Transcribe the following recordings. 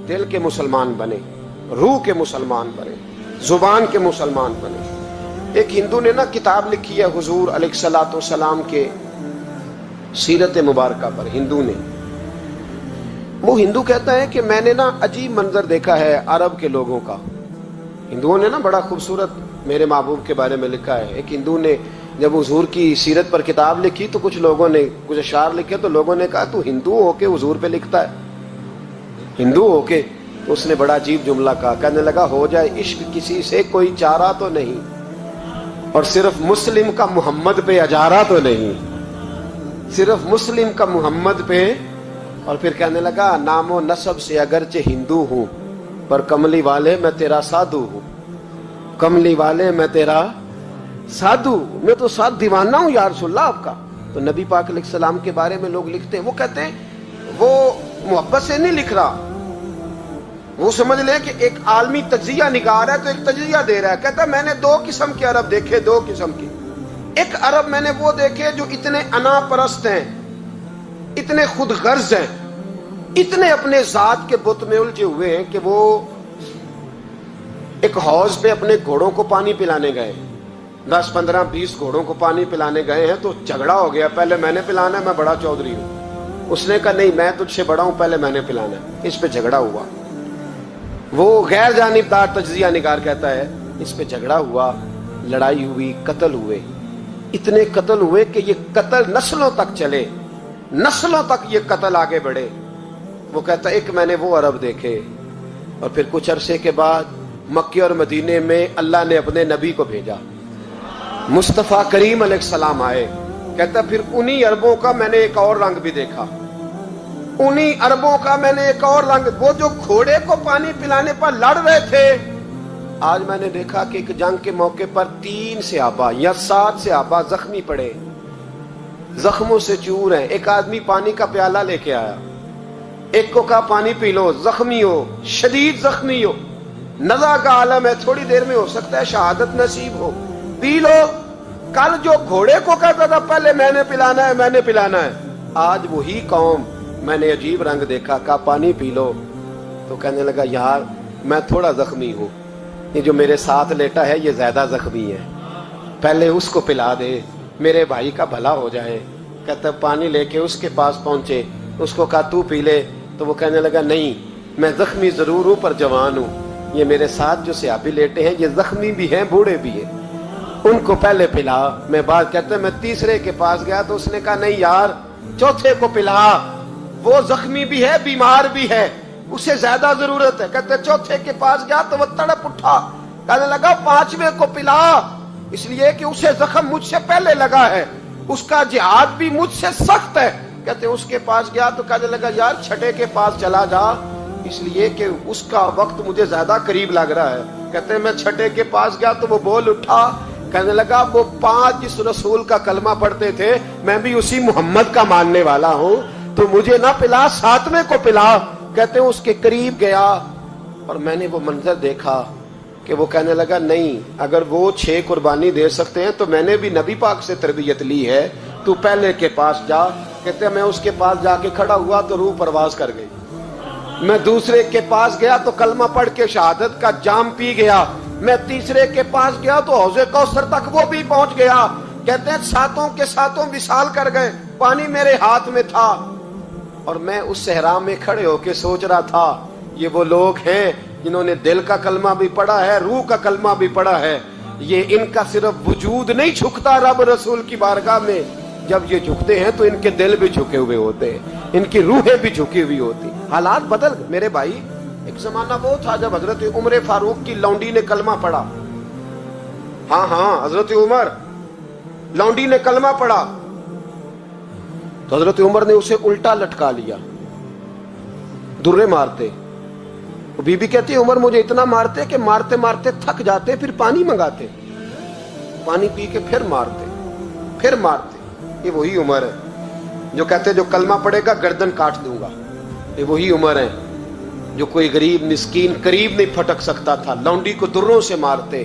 دل کے مسلمان بنے، روح کے مسلمان بنے، زبان کے مسلمان بنے۔ ایک ہندو نے نا کتاب لکھی ہے حضور علیہ الصلوۃ والسلام کے سیرت مبارکہ پر، ہندو نے۔ وہ ہندو کہتا ہے کہ میں نے نا عجیب منظر دیکھا ہے عرب کے لوگوں کا۔ ہندوؤں نے نا بڑا خوبصورت میرے محبوب کے بارے میں لکھا ہے۔ ایک ہندو نے جب حضور کی سیرت پر کتاب لکھی تو کچھ لوگوں نے کچھ اشعار لکھے، تو لوگوں نے کہا تو ہندو ہو کے حضور پہ لکھتا ہے، ہندو ہو کے؟ تو اس نے بڑا عجیب جملہ کہا، کہنے لگا ہو جائے عشق کسی سے کوئی چارہ تو نہیں، اور صرف مسلم کا محمد پہ اجارہ تو نہیں، صرف مسلم کا محمد پہ۔ اور پھر کہنے لگا نام و نسب سے اگرچہ ہندو ہوں پر کملی والے میں تیرا سادھو ہوں، کملی والے میں تیرا سادھو، میں تو ساتھ دیوانہ ہوں یا رسول اللہ آپ کا۔ تو نبی پاک علیہ السلام کے بارے میں لوگ لکھتے ہیں، وہ کہتے ہیں وہ محبت سے نہیں لکھ رہا، وہ سمجھ لیں کہ ایک عالمی تجزیہ نگار ہے تو ایک تجزیہ دے رہا ہے۔ کہتا ہے میں نے دو قسم کے عرب دیکھے، دو قسم کے۔ ایک عرب میں نے وہ دیکھے جو اتنے انا پرست ہیں، اتنے خود غرض ہیں، اتنے اپنے ذات کے بت میں الجھے ہوئے ہیں کہ وہ ایک حوض پہ اپنے گھوڑوں کو پانی پلانے گئے، 10 15 20 گھوڑوں کو پانی پلانے گئے ہیں، تو جھگڑا ہو گیا، پہلے میں نے پلانا ہے، میں بڑا چودھری ہوں۔ اس نے کہا نہیں میں تجھ سے بڑا ہوں، پہلے میں نے پلانا ہے۔ اس پہ جھگڑا ہوا، وہ غیر جانبدار تجزیہ نگار کہتا ہے اس پہ جھگڑا ہوا، لڑائی ہوئی، قتل ہوئے، اتنے قتل ہوئے کہ یہ قتل نسلوں تک چلے، نسلوں تک یہ قتل آگے بڑھے۔ وہ کہتا ہے ایک میں نے وہ عرب دیکھے، اور پھر کچھ عرصے کے بعد مکے اور مدینے میں اللہ نے اپنے نبی کو بھیجا، مصطفیٰ کریم علیہ السلام آئے۔ کہتا پھر انہی عربوں کا میں نے ایک اور رنگ بھی دیکھا، انہی عربوں کا میں نے ایک اور رنگ، وہ جو گھوڑے کو پانی پلانے پر لڑ رہے تھے، آج میں نے دیکھا کہ ایک جنگ کے موقع پر 3 صحابہ یا 7 صحابہ زخمی پڑے، زخموں سے چور ہیں۔ ایک آدمی پانی کا پیالہ لے کے آیا، ایک کو کہا پانی پی لو، زخمی ہو، شدید زخمی ہو، نزع کا عالم ہے، تھوڑی دیر میں ہو سکتا ہے شہادت نصیب ہو، پی لو۔ کل جو گھوڑے کو کہتا تھا پہلے میں نے پلانا ہے، میں نے پلانا ہے، آج وہی قوم میں نے عجیب رنگ دیکھا، کہا پانی پی لو۔ تو کہنے لگا یار میں تھوڑا زخمی ہوں، یہ جو میرے ساتھ لیٹا ہے یہ زیادہ زخمی ہے، پہلے اس کو پلا دے، میرے بھائی کا بھلا ہو جائے۔ کہتا پانی لے کے اس کے پاس پہنچے، اس کو کہا تو پی لے، تو وہ کہنے لگا نہیں میں زخمی ضرور ہوں پر جوان ہوں، یہ میرے ساتھ جو صحابی لیٹے ہیں یہ زخمی بھی ہیں بوڑھے بھی ہیں، ان کو پہلے پلا۔ میں بات کہتے میں تیسرے کے پاس گیا تو اس نے کہا نہیں یار چوتھے کو پلا، وہ زخمی بھی ہے بیمار بھی ہے، اسے زیادہ ضرورت ہے۔ کہتے چوتھے کے پاس گیا تو وہ تڑپ اٹھا، کہنے لگا 5ویں کو پلا، اس لیے کہ اسے زخم مجھ سے پہلے لگا ہے، اس کا جہاد بھی مجھ سے سخت ہے۔ کہتے اس کے پاس گیا تو کہنے لگا یار 6ٹھے کے پاس چلا جا، اس لیے کہ اس کا وقت مجھے زیادہ قریب لگ رہا ہے۔ کہتے میں 6ٹھے کے پاس گیا تو وہ بول اٹھا، کہنے لگا وہ 5 جس رسول کا کلمہ پڑھتے تھے میں بھی اسی محمد کا ماننے والا ہوں، تو مجھے نہ پلا 7ویں کو پلا۔ کہتے ہیں اس کے قریب گیا اور میں نے وہ منظر دیکھا کہ وہ کہنے لگا نہیں اگر وہ 6 قربانی دے سکتے ہیں تو میں نے بھی نبی پاک سے تربیت لی ہے، تو پہلے کے پاس جا۔ کہتے ہیں میں اس کے پاس جا کے کھڑا ہوا تو روح پرواز کر گئی، میں دوسرے کے پاس گیا تو کلمہ پڑھ کے شہادت کا جام پی گیا، میں تیسرے کے پاس گیا تو حوض کوثر تک وہ بھی پہنچ گیا۔ کہتے ہیں 7 کے 7 وصال کر گئے، پانی میرے ہاتھ میں تھا، اور میں اس صحرا میں کھڑے ہو کے سوچ رہا تھا یہ وہ لوگ ہیں جنہوں نے دل کا کلمہ بھی پڑھا ہے، روح کا کلمہ بھی پڑھا ہے، یہ ان کا صرف وجود نہیں جھکتا رب رسول کی بارگاہ میں، جب یہ جھکتے ہیں تو ان کے دل بھی جھکے ہوئے ہوتے ہیں، ان کی روحیں بھی جھکی ہوئی ہوتی۔ حالات بدل گئے میرے بھائی۔ ایک زمانہ وہ تھا جب حضرت عمر فاروق کی لونڈی نے کلمہ پڑھا، ہاں حضرت عمر لونڈی نے کلمہ پڑھا تو حضرت عمر نے اسے الٹا لٹکا لیا، درے مارتے۔ بی بی کہتی ہے عمر مجھے اتنا مارتے کہ مارتے مارتے تھک جاتے، پھر پانی منگاتے، پانی پی کے پھر مارتے۔ یہ وہی عمر ہے جو کہتے جو کلمہ پڑھے گا گردن کاٹ دوں گا، یہ وہی عمر ہے جو کوئی غریب مسکین قریب نہیں پھٹک سکتا تھا، لونڈی کو دروں سے مارتے،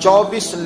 24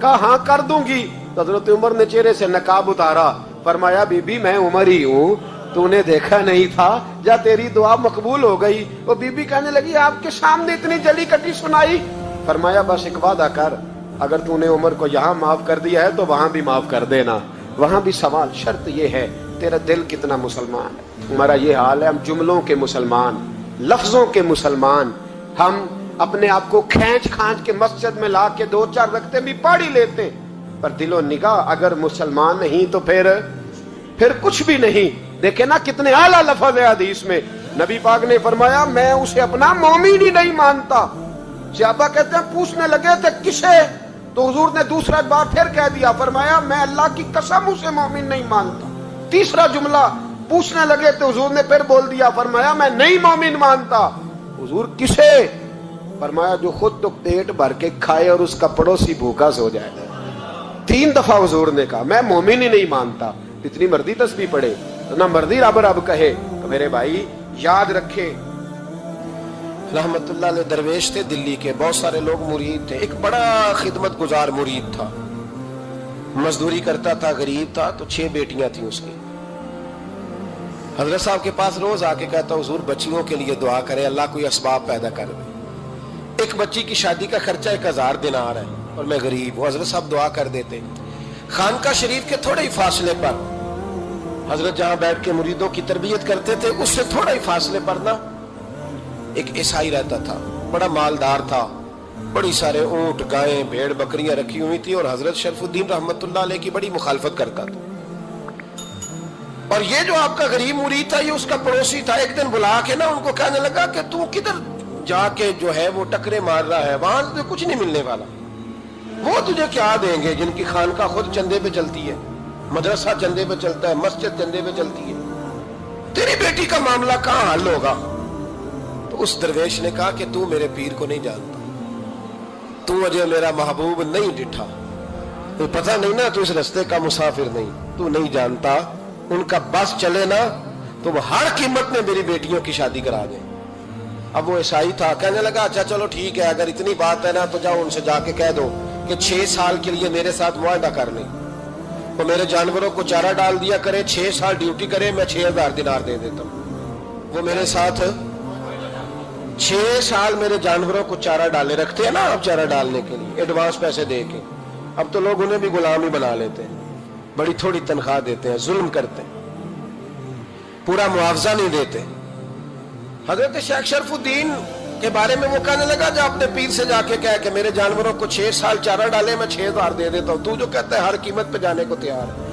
کہا ہاں کر دوں گی. تو حضرت عمر نے چہرے سے نقاب اتارا, فرمایا بی بی میں عمر ہی ہوں, تو نے دیکھا نہیں تھا, جا تیری دعا مقبول ہو گئی. وہ بی بی کہنے لگی آپ کے سامنے اتنی جلی کٹی سنائی. فرمایا بس ایک وعدہ کر, اگر تو نے عمر کو یہاں معاف کر دیا ہے تو وہاں بھی معاف کر دینا. وہاں بھی سوال, شرط یہ ہے تیرا دل کتنا مسلمان ہے. ہمارا یہ حال ہے, ہم جملوں کے مسلمان, لفظوں کے مسلمان, ہم اپنے آپ کو کھینچ کھانچ کے مسجد میں لا کے 2-4 رکعتیں بھی پڑھ ہی لیتے, پر دل و نگاہ اگر مسلمان نہیں تو پھر کچھ بھی نہیں. دیکھیں نا کتنے اعلیٰ لفظ ہے حدیث میں. نبی پاک نے فرمایا میں اسے اپنا مومن ہی نہیں مانتا. صحابہ کہتے ہیں پوچھنے لگے تھے کسے, تو حضور نے دوسرا بار پھر کہہ دیا, فرمایا میں اللہ کی قسم اسے مومن نہیں مانتا. تیسرا جملہ پوچھنے لگے تو حضور نے پھر بول دیا, فرمایا میں نہیں مومن مانتا. حضور کسے؟ فرمایا جو خود تو پیٹ بھر کے کھائے اور اس کا پڑوسی بھوکا سو جائے. 3 دفعہ حضور نے کہا میں مومن ہی نہیں مانتا. جتنی مرضی تسبیح پڑھے, نہ مرضی رب رب کہے. تو میرے بھائی یاد رکھے, رحمت اللہ علیہ درویش تھے دلی کے, بہت سارے لوگ مرید تھے. ایک بڑا خدمت گزار مرید تھا, مزدوری کرتا تھا, غریب تھا. تو 6 بیٹیاں تھیں اس کی. حضرت صاحب کے پاس روز آ کے کہتا حضور بچیوں کے لیے دعا کرے, اللہ کوئی اسباب پیدا کر دے. ایک بچی کی شادی کا خرچہ 1000 دینار ہے اور میں غریب ہوں. حضرت صاحب دعا کر دیتے. خانقاہ شریف کے تھوڑے ہی فاصلے پر حضرت جہاں بیٹھ کے مریدوں کی تربیت کرتے تھے, اس سے تھوڑا ہی فاصلے پر نا ایک عیسائی رہتا تھا, بڑا مالدار تھا, بڑی سارے اونٹ گائیں بھیڑ بکریاں رکھی ہوئی تھی, اور حضرت شرف الدین رحمت اللہ علیہ کی بڑی مخالفت کرتا تھا. اور یہ جو آپ کا غریب مرید تھا یہ اس کا پڑوسی تھا. ایک دن بلا کے نا ان کو کہنے لگا کہ تو کدھر جا کے جو ہے وہ ٹکرے مار رہا ہے, وہاں سے کچھ نہیں ملنے والا. وہ تجھے کیا دیں گے جن کی خانقاہ خود چندے پہ چلتی ہے, مدرسہ چندے پہ چلتا ہے, مسجد چندے پہ چلتی ہے, تیری بیٹی کا معاملہ کہاں حل ہوگا؟ تو اس درویش نے کہا کہ تو میرے پیر کو نہیں جانتا, تو مجھے میرا محبوب نہیں ڈٹھا, تو پتہ نہیں نا, تو اس رستے کا مسافر نہیں, تو نہیں جانتا. ان کا بس چلے نا تو وہ ہر قیمت میں میری بیٹیوں کی شادی کرا دیں. اب وہ عیسائی تھا, کہنے لگا اچھا چلو ٹھیک ہے, اگر اتنی بات ہے نا تو جاؤ ان سے جا کے کہہ دو کہ 6 سال کے لیے میرے ساتھ معاہدہ کر لیں, وہ میرے جانوروں کو چارہ ڈال دیا کرے, 6 سال ڈیوٹی کرے, میں 6000 دینار دے دیتا ہوں. وہ میرے ساتھ 6 سال میرے جانوروں کو چارہ ڈالے, رکھتے ہیں نا آپ چارہ ڈالنے کے لیے ایڈوانس پیسے دے کے. اب تو لوگ انہیں بھی غلام ہی بنا لیتے ہیں, بڑی تھوڑی تنخواہ دیتے ہیں, ظلم کرتے ہیں, پورا معاوضہ نہیں دیتے. حضرت شیخ شرف الدین کے بارے میں وہ کہنے لگا جا اپنے پیر سے جا کے کہہ کہ میرے جانوروں کو 6 سال چارہ ڈالے, میں 6000 دے دیتا ہوں, تو جو کہتا ہے ہر قیمت پہ جانے کو تیار ہے.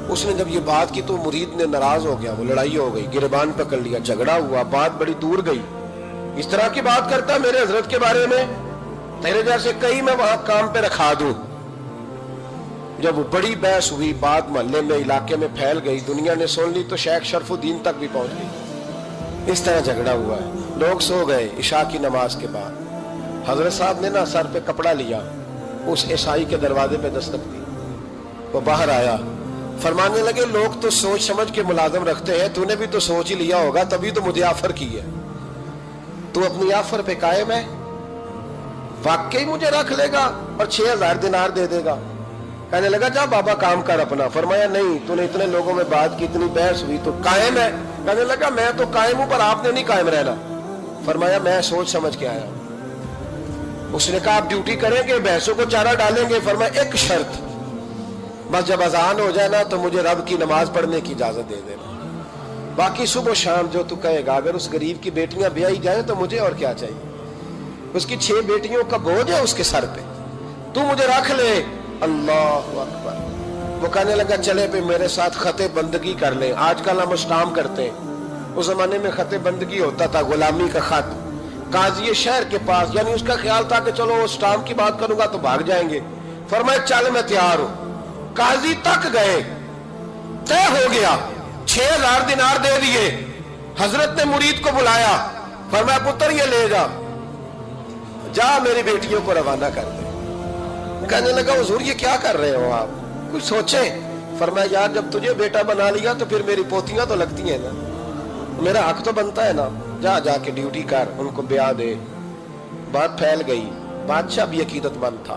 اس نے جب یہ بات کی تو مرید نے ناراض ہو گیا, وہ لڑائی ہو گئی, گریبان پکڑ لیا, جھگڑا ہوا, بات بڑی دور گئی. اس طرح کی بات کرتا میرے حضرت کے بارے میں, تیرے جیسے کئی میں وہاں کام پہ رکھا دوں. جب وہ بڑی بحث ہوئی, بات محلے میں علاقے میں پھیل گئی, دنیا نے سن لی, تو شیخ شرف الدین تک بھی پہنچ گئی. اس طرح جھگڑا ہوا ہے. لوگ سو گئے عشاء کی نماز کے بعد. حضرت صاحب نے نا سر پہ کپڑا لیا, اس عیسائی کے دروازے پہ دستک دی. وہ باہر آیا, فرمانے لگے لوگ تو سوچ سمجھ کے ملازم رکھتے ہیں, تو نے بھی تو سوچ ہی لیا ہوگا, تبھی تو مجھے آفر کی ہے. تو اپنی آفر پہ قائم ہے, واقعی مجھے رکھ لے گا اور 6000 دینار دے دے گا؟ کہنے لگا جا بابا کام کر اپنا. فرمایا نہیں, تو نے اتنے لوگوں میں بات کی, اتنی بحث ہوئی, تو قائم ہے؟ کہنے لگا میں تو قائم ہوں, پر آپ نے نہیں قائم رہنا. فرمایا میں سوچ سمجھ کے آیا ہوں. اس نے کہا آپ ڈیوٹی کریں گے, بھینسوں کو چارہ ڈالیں گے؟ فرمایا ایک شرط, بس جب اذان ہو جائے نا تو مجھے رب کی نماز پڑھنے کی اجازت دے دینا, باقی صبح و شام جو تو کہے گا. اگر اس غریب کی بیٹیاں بیائی جائیں تو مجھے اور کیا چاہیے, اس کی 6 بیٹیوں کا بوجھ ہے اس کے سر پہ, تو مجھے رکھ لے. اللہ اکبر. وہ کہنے لگا چلے پہ میرے ساتھ خط بندگی کر لیں. آج کل ہم اسٹام کرتے ہیں, اس زمانے میں خط بندگی ہوتا تھا, غلامی کا خط. قاضی شہر کے پاس, یعنی اس کا خیال تھا کہ چلو اسٹام کی بات کروں گا تو بھاگ جائیں گے. فرمایا چل میں تیار ہوں. قاضی تک گئے, طے ہو گیا, 6000 دینار دے دیے. حضرت نے مرید کو بلایا, فرمایا پتر یہ لے جا, جا میری بیٹیوں کو روانہ کر دے. کہنے لگا حضور یہ کیا کر رہے ہو آپ, کچھ سوچیں. فرمایا یار جب تجھے بیٹا بنا لیا تو پھر میری پوتیاں تو لگتی ہیں نا, میرا حق تو بنتا ہے نا, جا کے ڈیوٹی کر, ان کو بیاہ دے. بات پھیل گئی. بادشاہ بھی عقیدت مند تھا.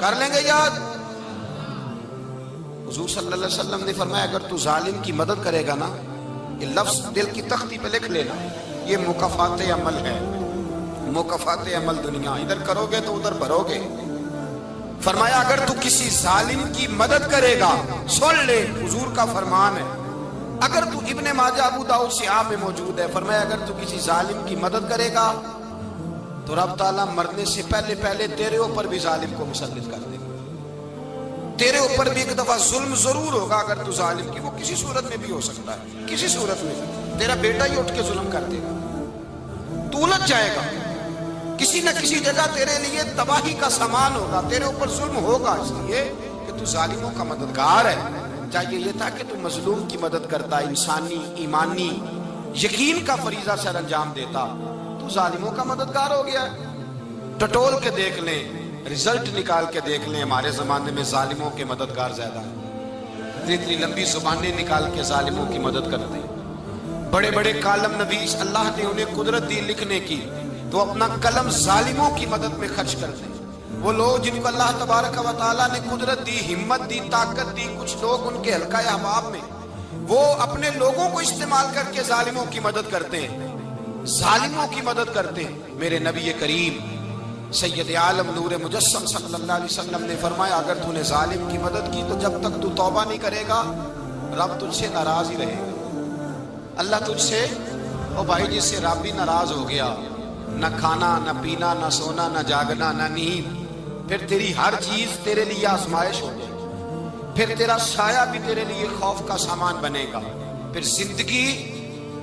کر لیں گے یاد؟ حضور صلی اللہ علیہ وسلم نے فرمایا اگر تو ظالم کی مدد کرے گا نا، یہ لفظ دل کی تختی پہ لکھ لینا، یہ مکافات عمل ہے، مکافات عمل دنیا، ادھر کرو گے تو ادھر بھرو گے۔ فرمایا اگر تو کسی ظالم کی مدد کرے گا، سن لے حضور کا فرمان ہے، اگر تو ابن ماجہ ابو داؤد صحاح میں موجود ہے، فرمایا اگر تو کسی ظالم کی مدد کرے گا تو رب تعالیٰ مرنے سے پہلے پہلے تیرے اوپر بھی ظالم کو مسلط کر دے گا، تیرے اوپر بھی ایک دفعہ ظلم ضرور ہوگا اگر تو ظالم کی، وہ کسی صورت میں بھی ہو سکتا ہے، کسی صورت میں تیرا بیٹا ہی اٹھ کے ظلم کر دے گا، تو الجھ جائے گا، کسی نہ کسی جگہ تیرے لیے تباہی کا سامان ہوگا، تیرے اوپر ظلم ہوگا، اس لیے کہ تو ظالموں کا مددگار ہے۔ چاہیے یہ تھا کہ تو مظلوم کی مدد کرتا، انسانی ایمانی یقین کا فریضہ سر انجام دیتا، تو ظالموں کا مددگار ہو گیا۔ ٹٹول کے دیکھ لیں، رزلٹ نکال کے دیکھ لیں، ہمارے زمانے میں ظالموں کے مددگار زیادہ ہیں، اتنی لمبی زبانیں نکال کے ظالموں کی مدد کرتے ہیں، بڑے بڑے کالم نویس اللہ نے انہیں قدرت دی لکھنے کی، تو اپنا قلم ظالموں کی مدد میں خرچ کرتے ہیں۔ وہ لوگ جن کو اللہ تبارک و تعالیٰ نے قدرت دی، ہمت دی، طاقت دی، کچھ لوگ ان کے حلقہ احباب میں وہ اپنے لوگوں کو استعمال کر کے ظالموں کی مدد کرتے ہیں، ظالموں کی مدد کرتے ہیں۔ میرے نبی کریم سید عالم نور مجسم صلی اللہ علیہ وسلم نے فرمایا اگر تو نے ظالم کی مدد کی تو جب تک تو توبہ نہیں کرے گا رب تجھ سے ناراض ہی رہے گا۔ اللہ تجھ سے، او بھائی جس سے رب بھی ناراض ہو گیا، نہ کھانا نہ پینا نہ سونا نہ جاگنا نہ نیند، پھر تیری ہر چیز تیرے لیے آزمائش ہو جائے گی، پھر تیرا سایہ بھی تیرے لیے خوف کا سامان بنے گا، پھر زندگی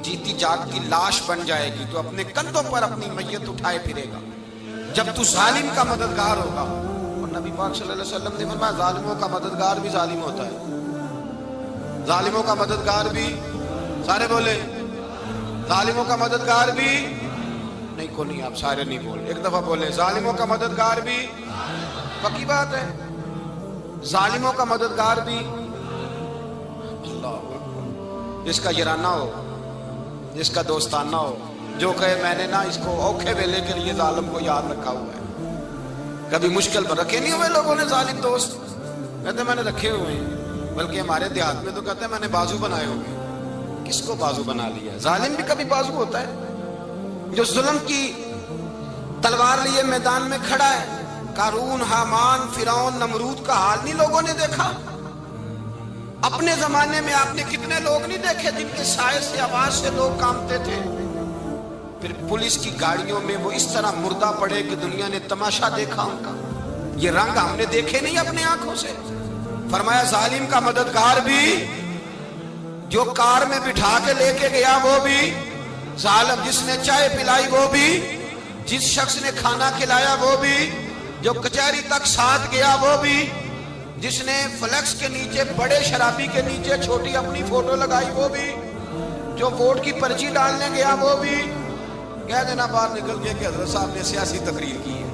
جیتی جاگتی لاش بن جائے گی، تو اپنے کندھوں پر اپنی میت اٹھائے پھرے گا جب تو ظالم کا مددگار ہوگا۔ اور نبی پاک صلی اللہ علیہ وسلم نے فرمایا ظالموں کا مددگار بھی ظالم ہوتا ہے، ظالموں کا مددگار بھی، سارے بولے ظالموں کا مددگار بھی، نہیں کو نہیں، آپ سارے نہیں بولے، ایک دفعہ بولے ظالموں کا مددگار بھی، پکی بات ہے، ظالموں کا مددگار بھی۔ اللہ اکبر، جس کا یارانہ ہو، جس کا دوستانہ ہو، جو کہے میں نے نا اس کو اوکھے ویلے کے لیے ظالم کو یاد رکھا ہوا ہے، کبھی مشکل پر رکھے نہیں ہوئے لوگوں نے ظالم دوست، کہتے میں نے رکھے ہوئے ہیں، بلکہ ہمارے دیہات میں تو کہتے ہیں میں نے بازو بنائے ہوئے۔ کس کو بازو بنا لیا؟ ظالم بھی کبھی بازو ہوتا ہے، جو ظلم کی تلوار لیے میدان میں کھڑا ہے۔ قارون، حامان، فرعون، نمرود کا حال نہیں لوگوں نے دیکھا؟ اپنے زمانے میں آپ نے کتنے لوگ نہیں دیکھے جن کے سائے سے، آواز سے لوگ کانپتے تھے؟ پھر پولیس کی گاڑیوں میں وہ اس طرح مردہ پڑے کہ دنیا نے تماشا دیکھا ان کا، یہ رنگ ہم نے دیکھے نہیں اپنے آنکھوں سے۔ فرمایا ظالم کا مددگار بھی، جو کار میں بٹھا کے لے کے گیا وہ بھی ظالم، جس نے چائے پلائی وہ بھی، جس شخص نے کھانا کھلایا وہ بھی، جو کچہری تک ساتھ گیا وہ بھی، جس نے فلیکس کے نیچے، بڑے شرابی کے نیچے چھوٹی اپنی فوٹو لگائی وہ بھی، جو ووٹ کی پرچی ڈالنے گیا وہ بھی۔ کہہ دینا باہر نکل کے کہ حضرت صاحب نے سیاسی تقریر کی ہے،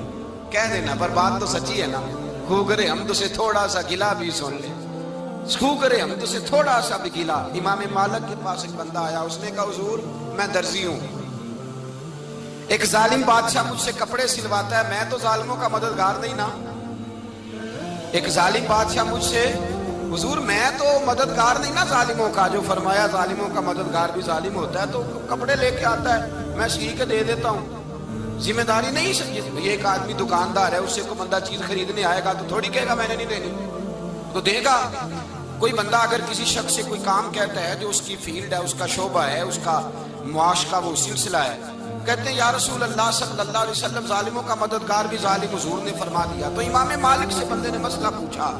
کہہ دینا، پر بات تو سچی ہے نا۔ خوگرے حمد سے تھوڑا سا گلا بھی سن لے، خوگرے حمد سے تھوڑا سا بھی گلا۔ امام مالک کے پاس ایک بندہ آیا، اس نے کہا حضور میں درزی ہوں، ایک ظالم بادشاہ مجھ سے کپڑے سلواتا ہے، میں تو ظالموں کا مددگار نہیں نا۔ ایک ظالم بادشاہ مجھ سے، حضور میں تو مددگار نہیں نا ظالموں کا، جو فرمایا ظالموں کا مددگار بھی ظالم ہوتا ہے، تو کپڑے لے کے آتا ہے میں سی کے دے دیتا ہوں، ذمہ داری نہیں سمجھے۔ یہ ایک آدمی دکاندار ہے، اس سے کوئی بندہ چیز خریدنے آئے گا تو تھوڑی کہے گا میں نے نہیں دینی، تو دے گا۔ کوئی بندہ اگر کسی شخص سے کوئی کام کہتا ہے جو اس کی فیلڈ ہے، اس کا شعبہ ہے، اس کا معاش کا وہ سلسلہ ہے، کہتے ہیں یا رسول اللہ صلی اللہ علیہ وسلم ظالموں کا مددگار بھی ظالم، حضور نے فرما دیا۔ تو امام مالک سے بندے نے مسئلہ پوچھا،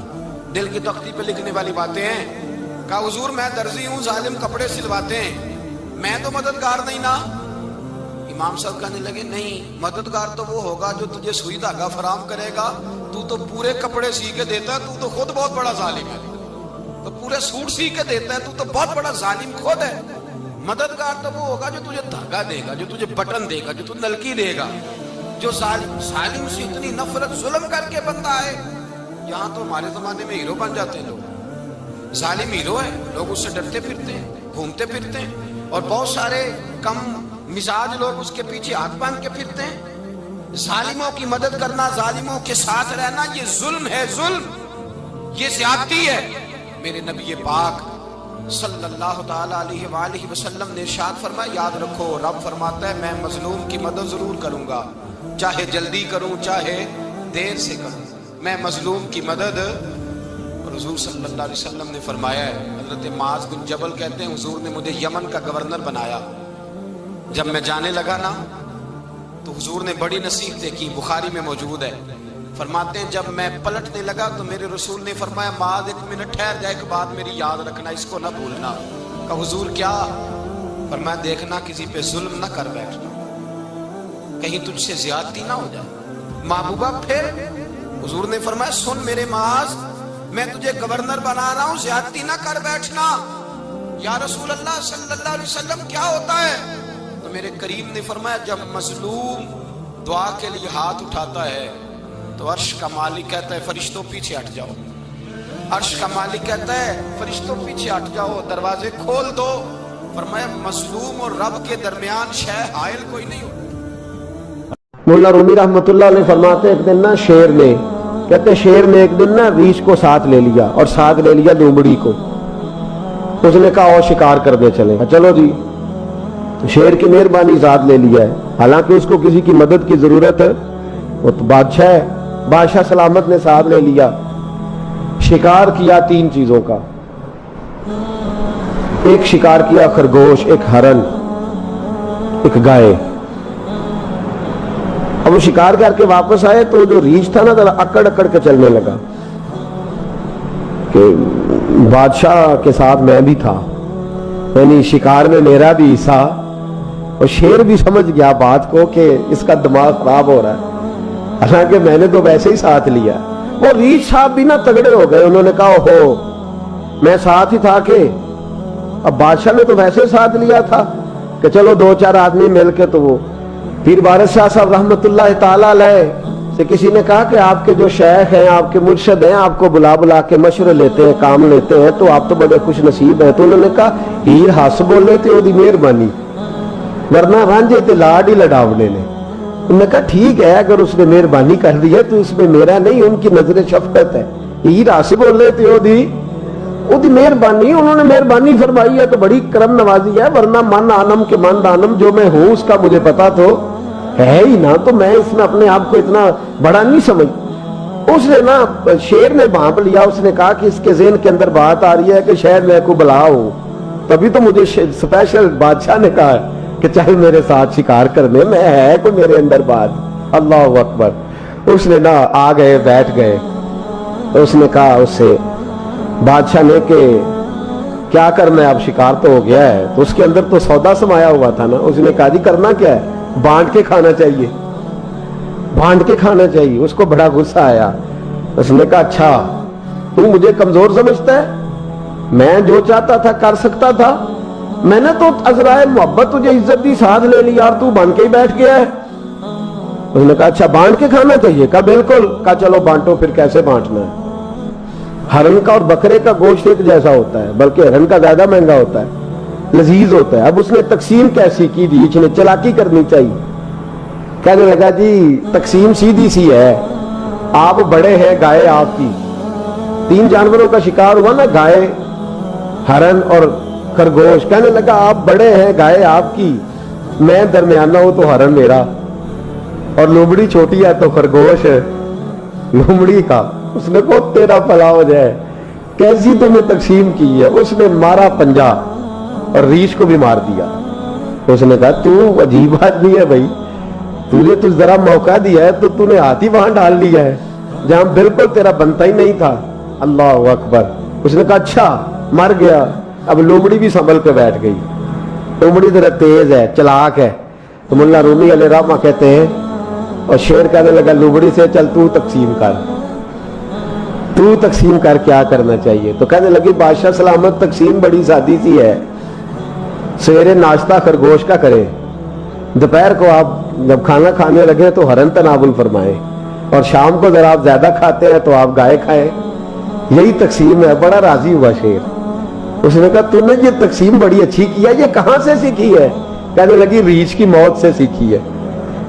دل کی تختی پہ لکھنے والی باتیں ہیں، کہا حضور میں درزی ہوں، ظالم کپڑے سلواتے ہیں، میں تو مددگار نہیں نا۔ امام صاحب کہنے لگے نہیں، مددگار تو وہ ہوگا جو تجھے سوئی دھاگا فراہم کرے گا، تو تو پورے کپڑے سی کے دیتا ہے، تو تو خود بہت بڑا ظالم ہے، تو پورے سوٹ سی کے دیتا ہے، تو تو بہت بڑا ظالم خود ہے۔ مددگار تو وہ ہوگا جو تجھے دھاگا دے گا، جو تجھے بٹن دے گا، جو تجھے نلکی دے گا، جو ظالم سے اتنی نفرت ظلم کر کے بندہ ہے۔ یہاں تو ہمارے زمانے میں ہیرو بن جاتے ہیں لوگ، ظالم ہیرو ہے، لوگ اس سے ڈرتے پھرتے ہیں، گھومتے پھرتے ہیں، اور بہت سارے کم مزاج لوگ اس کے پیچھے ہاتھ باندھ کے پھرتے ہیں۔ ظالموں کی مدد کرنا، ظالموں کے ساتھ رہنا، یہ ظلم ہے، ظلم، یہ زیادتی ہے۔ میرے نبی پاک صلی اللہ تعالی علیہ وآلہ وسلم نے ارشاد فرمایا، یاد رکھو رب فرماتا ہے میں مظلوم کی مدد ضرور کروں گا، چاہے جلدی کروں چاہے دیر سے کروں، میں مظلوم کی مدد۔ اور حضور صلی اللہ علیہ وسلم نے فرمایا ہے، حضرت معاذ بن جبل کہتے ہیں حضور نے مجھے یمن کا گورنر بنایا، جب میں جانے لگا نا تو حضور نے بڑی نصیحتیں کی، بخاری میں موجود ہے، فرماتے ہیں جب میں پلٹنے لگا تو میرے رسول نے فرمایا معاذ ایک منٹ ٹھہر جا، ایک بات میری یاد رکھنا، اس کو نہ بھولنا۔ کہا حضور کیا؟ فرمایا دیکھنا کسی پہ ظلم نہ کر بیٹھنا، کہیں تجھ سے زیادتی نہ ہو جائے۔ محبوبہ پھر حضور نے فرمایا سن میرے معاذ، میں تجھے گورنر بنا رہا ہوں، زیادتی نہ کر بیٹھنا۔ یا رسول اللہ صلی اللہ علیہ وسلم کیا ہوتا ہے؟ تو میرے کریم نے فرمایا جب مظلوم دعا کے لیے ہاتھ اٹھاتا ہے تو عرش کا مالک کہتا ہے فرشتوں پیچھے ہٹ جاؤ، عرش کا مالک کہتا ہے فرشتوں پیچھے ہٹ جاؤ، دروازے کھول دو۔ فرمایا مظلوم اور رب کے درمیان شے حائل کوئی نہیں ہوتا۔ مولا رومی رحمت اللہ علیہ فرماتے ایک دن نا شیر نے، کہتے شیر نے ایک دن نا ریچھ کو ساتھ لے لیا اور ساتھ لے لیا لومڑی کو، اس نے کہا اور شکار کرنے چلے، چلو جی، شیر کی مہربانی ذات لے لیا ہے، حالانکہ اس کو کسی کی مدد کی ضرورت ہے، وہ تو بادشاہ ہے، بادشاہ سلامت نے ساتھ لے لیا، شکار کیا 3 چیزوں کا، ایک شکار کیا خرگوش، ایک ہرن، ایک گائے۔ اب وہ شکار کر کے واپس آئے تو جو ریچھ تھا نا ذرا اکڑ اکڑ کے چلنے لگا کہ بادشاہ کے ساتھ میں بھی تھا، یعنی شکار میں میرا بھی حصہ، اور شیر بھی سمجھ گیا بات کو کہ اس کا دماغ خراب ہو رہا ہے، حالانکہ میں نے تو ویسے ہی ساتھ لیا۔ اور ریچھ صاحب بھی نا تگڑے ہو گئے، انہوں نے کہا ہو میں ساتھ ہی تھا کہ اب بادشاہ نے تو ویسے ساتھ لیا تھا کہ چلو 2-4 آدمی مل کے تو وہ پیر بارش شاہ صاحب رحمت اللہ تعالی علیہ سے کسی نے کہا کہ آپ کے جو شیخ ہیں، آپ کے مرشد ہیں، آپ کو بلا کے مشورے لیتے ہیں، کام لیتے ہیں، تو آپ تو بڑے خوش نصیب ہیں۔ تو انہوں نے کہا ہیر ہس بولے تے وہ دی مہربانی، ورنہ رانجے تے لاڈ ہی لڑاونے نے۔ انہوں نے کہا ٹھیک ہے اگر اس نے مہربانی کر دی ہے تو اس میں میرا نہیں، ان کی نظر شفقت ہے، ہیر ہس بولے تے وہ دی مہربانی، انہوں نے مہربانی فرمائی ہے تو بڑی کرم نوازی ہے، ورنہ من آنم کے من دانم، جو میں ہوں اس کا مجھے پتا تو ہے ہی نا، تو میں اس میں اپنے آپ کو اتنا بڑا نہیں سمجھ۔ اس نے نا شیر نے بھانپ لیا، اس نے کہا کہ اس کے ذہن کے اندر بات آ رہی ہے کہ شاید میں کو بلا ہوں، تبھی تو مجھے اسپیشل بادشاہ نے کہا کہ چاہے میرے ساتھ شکار کرنے میں، ہے کوئی میرے اندر بات۔ اللہ اکبر۔ اس نے نا آ گئے، بیٹھ گئے، اس نے کہا اس سے بادشاہ نے کہ کیا کرنا ہے، اب شکار تو ہو گیا ہے، تو اس کے اندر تو سودا سمایا ہوا تھا نا۔ اس نے کہا جی کرنا کیا ہے، بانٹ کے کھانا چاہیے، بانٹ کے کھانا چاہیے۔ اس کو بڑا غصہ آیا، اس نے کہا اچھا تو مجھے کمزور سمجھتا ہے، میں جو چاہتا تھا کر سکتا تھا، میں نے تو عذرائے محبت تجھے عزت دی، ساتھ لے لی یار، تو بن کے ہی بیٹھ گیا ہے۔ اس نے کہا اچھا بانٹ کے کھانا چاہیے، کہا بالکل، کہا چلو بانٹو، پھر کیسے بانٹنا ہے۔ ہرن کا اور بکرے کا گوشت ایک جیسا ہوتا ہے، بلکہ ہرن کا زیادہ مہنگا ہوتا ہے، لذیذ ہوتا ہے۔ اب اس نے تقسیم کیسی کی دی، اس نے چلاکی کرنی چاہیے، کہنے لگا جی تقسیم سیدھی سی ہے، آپ بڑے ہیں، گائے آپ کی، 3 جانوروں کا شکار ہوا نا، گائے، ہرن اور خرگوش، کہنے لگا آپ بڑے ہیں، گائے آپ کی، میں درمیانہ ہوں تو ہرن میرا، اور لومڑی چھوٹی ہے تو خرگوش لومڑی کا۔ اس نے کہا تیرا بھلا ہو جائے، کیسی تم نے تقسیم کی ہے۔ اس نے مارا پنجا اور ریچھ کو بھی مار دیا۔ اس نے کہا تو عجیب آدمی ہے بھائی، تجھے تو ذرا موقع دیا ہے تو تو نے ہاتھ ہی وہاں ڈال لیا ہے جہاں بالکل تیرا بنتا ہی نہیں تھا۔ اللہ اکبر۔ اس نے کہا اچھا مر گیا۔ اب لومڑی بھی سنبھل کے بیٹھ گئی، لومڑی ذرا تیز ہے، چلاک ہے، تو مولا رومی علیہ رحمہ کہتے ہیں، اور شیر کہنے لگا لومڑی سے چل تو تقسیم کر، تو تقسیم کر کیا کرنا چاہیے۔ تو کہنے لگی بادشاہ سلامت تقسیم بڑی سادی سی ہے، سویرے ناشتہ خرگوش کا کرے، دوپہر کو آپ جب کھانا کھانے لگے تو ہرن تناول فرمائیں، اور شام کو ذرا آپ زیادہ کھاتے ہیں تو آپ گائے کھائیں، یہی تقسیم ہے۔ بڑا راضی ہوا شیر۔ اس نے کہا تو نے یہ تقسیم بڑی اچھی کی ہے، یہ کہاں سے سیکھی ہے؟ کہنے لگی ریچھ کی موت سے سیکھی ہے۔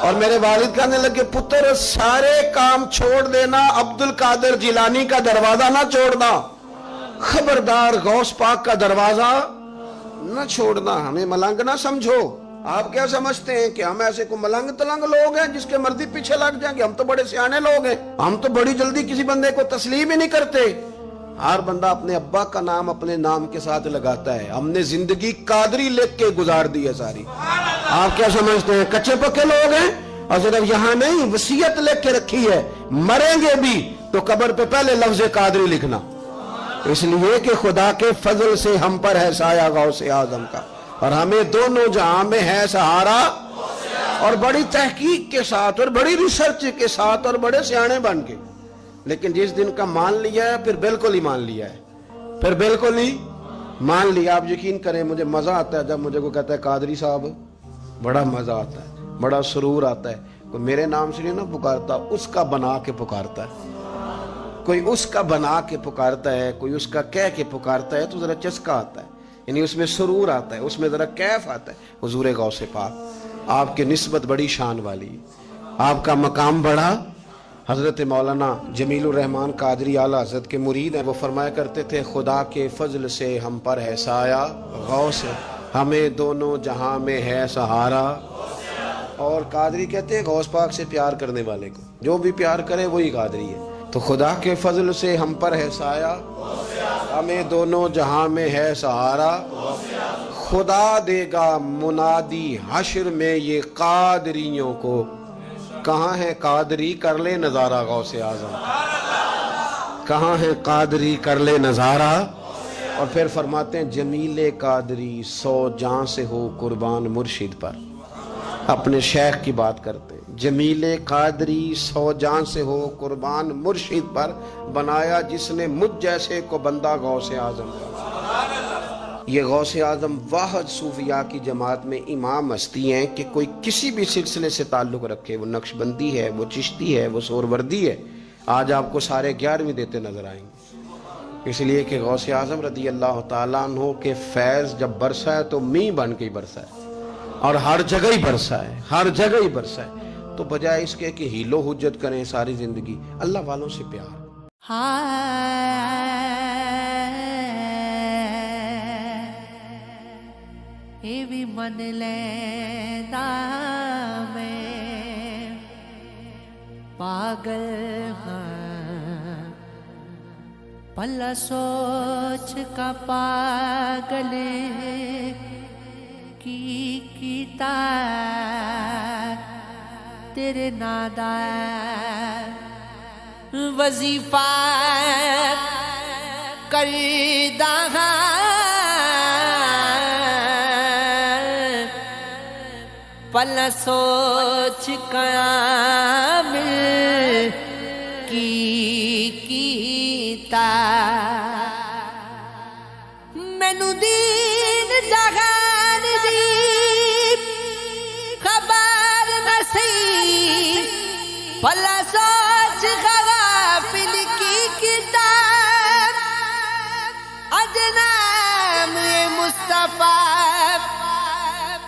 اور میرے والد کہنے لگے پتر سارے کام چھوڑ دینا، عبد القادر جیلانی کا دروازہ نہ چھوڑنا، خبردار غوث پاک کا دروازہ نہ چھوڑنا، ہمیں ملنگ نہ سمجھو۔ آپ کیا سمجھتے ہیں کہ ہم ایسے کو ملنگ تلنگ لوگ ہیں جس کے مرضی پیچھے لگ جائیں گے؟ ہم تو بڑے سیانے لوگ ہیں، ہم تو بڑی جلدی کسی بندے کو تسلیم ہی نہیں کرتے۔ ہر بندہ اپنے ابا کا نام اپنے نام کے ساتھ لگاتا ہے، ہم نے زندگی قادری لکھ کے گزار دی ہے ساری۔ آپ کیا سمجھتے ہیں کچے پکے لوگ ہیں؟ اور صرف یہاں نہیں، وصیت لکھ کے رکھی ہے، مریں گے بھی تو قبر پہ پہلے لفظ قادری لکھنا، اس لیے کہ خدا کے فضل سے ہم پر ہے سایہ غوث اعظم کا، اور ہمیں دونوں جہاں میں ہے سہارا۔ اور بڑی تحقیق کے ساتھ اور بڑی ریسرچ کے ساتھ اور بڑے سیانے بن کے، لیکن جس دن کا مان لیا ہے پھر بالکل ہی مان لیا ہے، پھر بالکل ہی مان لیا۔ آپ یقین کریں مجھے مزہ آتا ہے جب مجھے کوئی کہتا ہے قادری صاحب، بڑا مزہ آتا ہے، بڑا سرور آتا ہے۔ کوئی میرے نام سے نہیں نہ پکارتا، اس کا بنا کے پکارتا ہے، کوئی اس کا بنا کے پکارتا ہے، کوئی اس کا کہہ کے پکارتا ہے، تو ذرا چسکا آتا ہے، یعنی اس میں سرور آتا ہے، اس میں ذرا کیف آتا ہے۔ حضور غوث پاک آپ کی نسبت بڑی شان والی، آپ کا مقام بڑا۔ حضرت مولانا جمیل الرحمن قادری اعلیٰ حضرت کے مرید ہیں، وہ فرمایا کرتے تھے خدا کے فضل سے ہم پر ہے سایہ غوث، ہمیں دونوں جہاں میں ہے سہارا۔ اور قادری کہتے ہیں غوث پاک سے پیار کرنے والے کو، جو بھی پیار کرے وہی قادری ہے۔ تو خدا کے فضل سے ہم پر ہے سایہ، ہمیں دونوں جہاں میں ہے سہارا، خدا دے گا منادی حشر میں یہ قادریوں کو، کہاں ہے قادری کر لے نظارہ غوث اعظم، کہاں ہے قادری کر لے نظارہ۔ اور پھر فرماتے ہیں جمیل قادری 100 جاں سے ہو قربان مرشد پر، اپنے شیخ کی بات کرتے ہیں، جمیل قادری 100 جاں سے ہو قربان مرشد پر، بنایا جس نے مجھ جیسے کو بندہ غوث اعظم کا۔ یہ غوث اعظم واحد صوفیاء کی جماعت میں امام ہستی ہیں کہ کوئی کسی بھی سلسلے سے تعلق رکھے، وہ نقشبندی ہے، وہ چشتی ہے، وہ سہروردی ہے، آج آپ کو سارے 11ویں دیتے نظر آئیں گے، اس لیے کہ غوث اعظم رضی اللہ تعالیٰ عنہ کے فیض جب برسا ہے تو مینہ بن کے ہی برسا ہے، اور ہر جگہ ہی برسا ہے، ہر جگہ ہی برسا ہے۔ تو بجائے اس کے کہ ہیل و حجت کریں ساری زندگی، اللہ والوں سے پیار۔ ਇਹ ਵੀ ਮੰਨ ਲੈਂਦਾ ਮੈਂ ਪਾਗਲ ਹਾਂ ਭਲਾ ਸੋਚ ਕਾ ਪਾਗਲ ਕੀ ਕੀਤਾ ਤੇਰੇ ਨਾਂ ਦਾ ਵਜ਼ੀਫਾ ਕਰਦਾ ਹਾਂ پل سوچ کامل کیتا مینوں دین جہان دی خبر نصیب پل سوچ غافل کیتا اج نام مصطفیٰ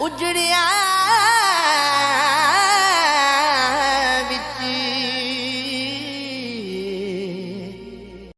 اجڑیا